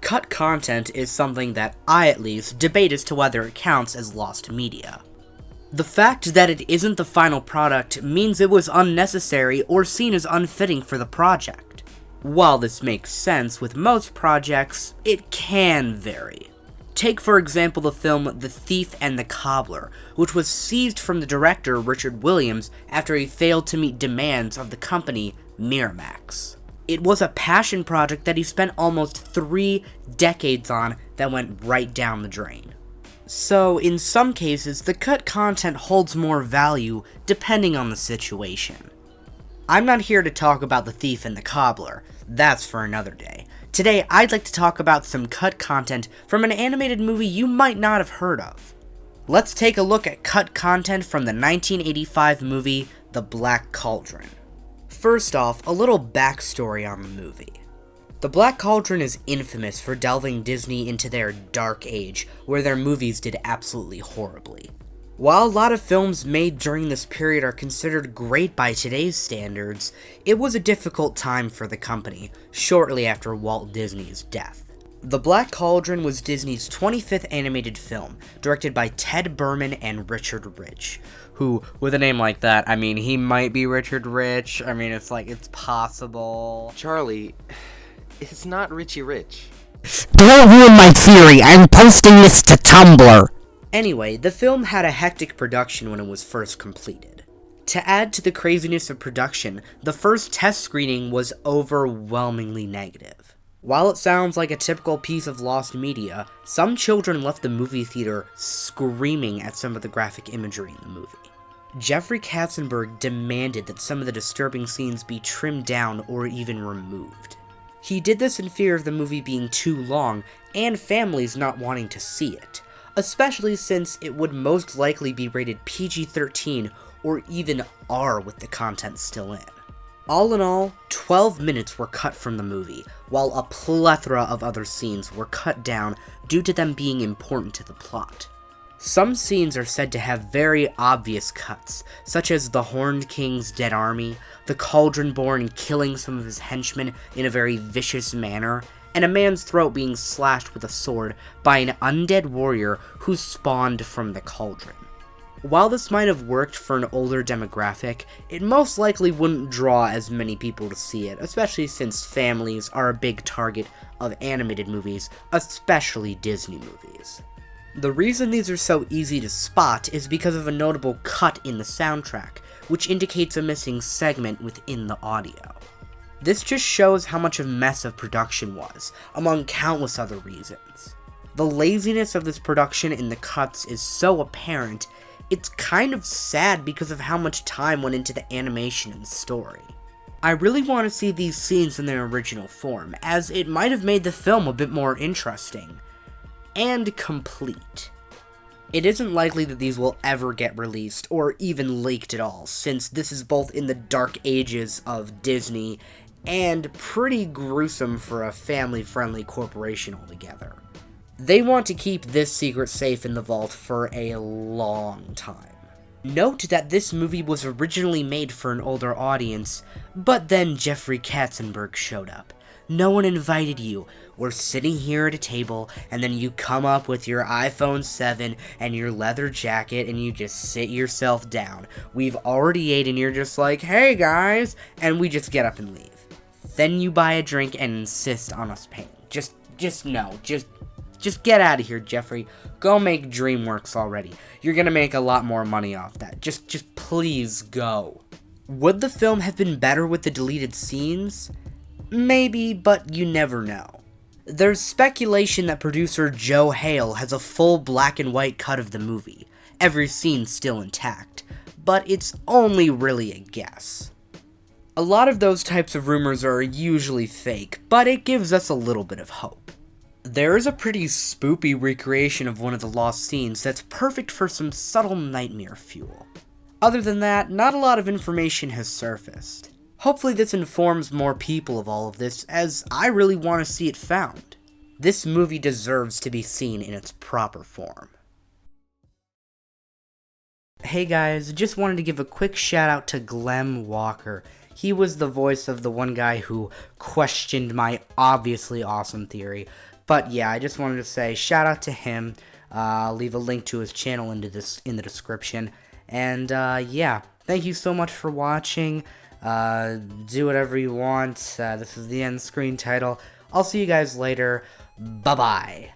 cut content is something that I, at least, debate as to whether it counts as lost media. The fact that it isn't the final product means it was unnecessary or seen as unfitting for the project. While this makes sense with most projects, it can vary. Take for example the film The Thief and the Cobbler, which was seized from the director Richard Williams after he failed to meet demands of the company Miramax. It was a passion project that he spent almost 3 decades on that went right down the drain. So, in some cases, the cut content holds more value depending on the situation. I'm not here to talk about The Thief and the Cobbler, that's for another day. Today, I'd like to talk about some cut content from an animated movie you might not have heard of. Let's take a look at cut content from the 1985 movie, The Black Cauldron. First off, a little backstory on the movie. The Black Cauldron is infamous for delving Disney into their dark age, where their movies did absolutely horribly. While a lot of films made during this period are considered great by today's standards, it was a difficult time for the company, shortly after Walt Disney's death. The Black Cauldron was Disney's 25th animated film, directed by Ted Berman and Richard Rich, who, with a name like that, I mean, he might be Richard Rich, I mean, it's possible. Charlie, it's not Richie Rich. Don't ruin my theory, I'm posting this to Tumblr. Anyway, the film had a hectic production when it was first completed. To add to the craziness of production, the first test screening was overwhelmingly negative. While it sounds like a typical piece of lost media, some children left the movie theater screaming at some of the graphic imagery in the movie. Jeffrey Katzenberg demanded that some of the disturbing scenes be trimmed down or even removed. He did this in fear of the movie being too long and families not wanting to see it, especially since it would most likely be rated PG-13 or even R with the content still in. All in all, 12 minutes were cut from the movie, while a plethora of other scenes were cut down due to them being important to the plot. Some scenes are said to have very obvious cuts, such as the Horned King's dead army, the Cauldron-born killing some of his henchmen in a very vicious manner, and a man's throat being slashed with a sword by an undead warrior who spawned from the cauldron. While this might have worked for an older demographic, it most likely wouldn't draw as many people to see it, especially since families are a big target of animated movies, especially Disney movies. The reason these are so easy to spot is because of a notable cut in the soundtrack, which indicates a missing segment within the audio. This just shows how much of a mess of production was, among countless other reasons. The laziness of this production in the cuts is so apparent, it's kind of sad because of how much time went into the animation and story. I really want to see these scenes in their original form, as it might have made the film a bit more interesting and complete. It isn't likely that these will ever get released or even leaked at all, since this is both in the dark ages of Disney and pretty gruesome for a family-friendly corporation altogether. They want to keep this secret safe in the vault for a long time. Note that this movie was originally made for an older audience, but then Jeffrey Katzenberg showed up. No one invited you. We're sitting here at a table, and then you come up with your iPhone 7 and your leather jacket, and you just sit yourself down. We've already ate, and you're just like, hey guys, and we just get up and leave. Then you buy a drink and insist on us paying. Just get out of here, Jeffrey. Go make DreamWorks already. You're gonna make a lot more money off that. Just please go. Would the film have been better with the deleted scenes? Maybe, but you never know. There's speculation that producer Joe Hale has a full black and white cut of the movie, every scene still intact, but it's only really a guess. A lot of those types of rumors are usually fake, but it gives us a little bit of hope. There is a pretty spoopy recreation of one of the lost scenes that's perfect for some subtle nightmare fuel. Other than that, not a lot of information has surfaced. Hopefully this informs more people of all of this, as I really want to see it found. This movie deserves to be seen in its proper form. Hey guys, just wanted to give a quick shout out to Glenn Walker. He was the voice of the one guy who questioned my obviously awesome theory. But yeah, I just wanted to say shout out to him. I'll leave a link to his channel in the description. And yeah, thank you so much for watching. Do whatever you want. This is the end screen title. I'll see you guys later. Bye-bye.